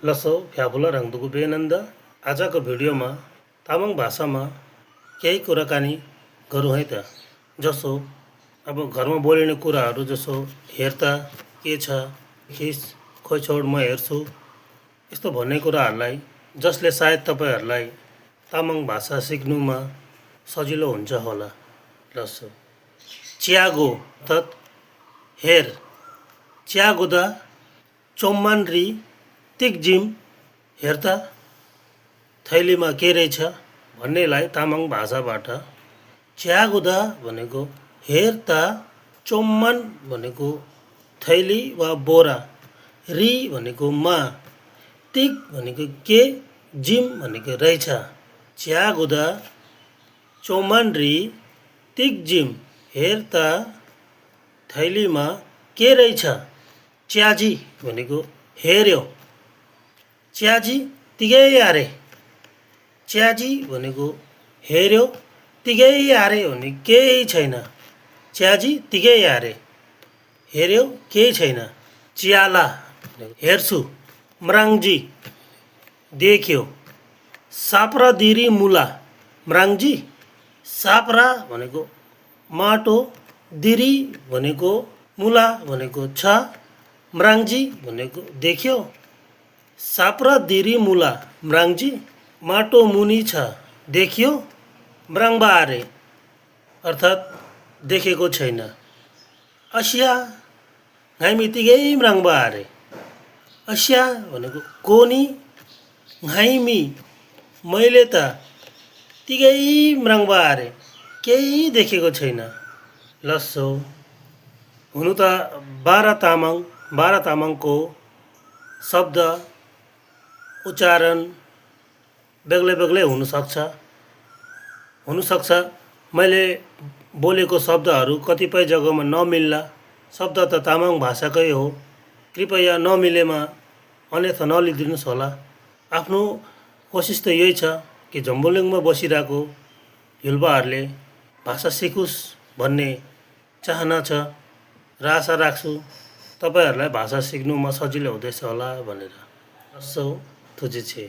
लसो फ्याफुला रङदुगु बेनन्द आजको भिडियोमा तामाङ भाषामा केही कुराकानी गरौँ है त। जसो अब घरमा बोलिने कुराहरू जसो हेर्ता के छ खिस खोइ छोड म हेर्छु यस्तो भन्ने कुराहरूलाई जसले सायद तपाईहरूलाई तामाङ भाषा सिक्नुमा सजिलो हुन्छ होला। लसो च्यागो अर्थात् हेर च्यागुदा चोम्मान री तिकजिम हेर्ता थैलीमा के रहेछ भन्नेलाई तामाङ भाषाबाट च्यागुदा भनेको हेर्ता, चोम्मन भनेको थैली वा बोरा, री भनेको मा, तिक भनेको के, जिम भनेको रहेछ। च्यागुदा चोम्मन री तिक जिम हेर्ता थैलीमा के रहेछ। च्याजी भनेको हेर्यो, च्याजी तिगै यारे, च्याजी भनेको हेर्यो तिगै यारे भने केही छैन। च्याजी तिगै यारे हेर्यो केही छैन। च्याला हेर्छु, म्राङ्जी देख्यो, साप्रा दिरी मुला म्राङ्जी साप्रा भनेको माटो, दिरी भनेको मुला भनेको छ, म्राङ्जी भनेको देख्यो, साप्रा दिरी मुला म्राङ्जी माटो मुनि छ देखियो, म्राङ्बारे अर्थात् देखेको छैन। अस्या घाइमी तिगै म्राङ्बारे, अस्या भनेको कोनी, घाइमी मैले त तिगै म्राङ्बारे केही देखेको छैन। लस्सो हुनु त बाह्र तामाङको शब्द उच्चारण बेग्लै बेग्लै हुनसक्छ। मैले बोलेको शब्दहरू कतिपय जग्गामा नमिल्ला। शब्द त तामाङ भाषाकै हो, कृपया नमिलेमा अन्यथा नलिदिनुहोस् होला। आफ्नो कोसिस त यही छ कि झम्बुलिङमा बसिरहेको युलबाहरूले भाषा सिकोस् भन्ने चाहना छ र आशा राख्छु तपाईँहरूलाई भाषा सिक्नुमा सजिलो हुँदैछ होला भनेर। सो थुजिछे।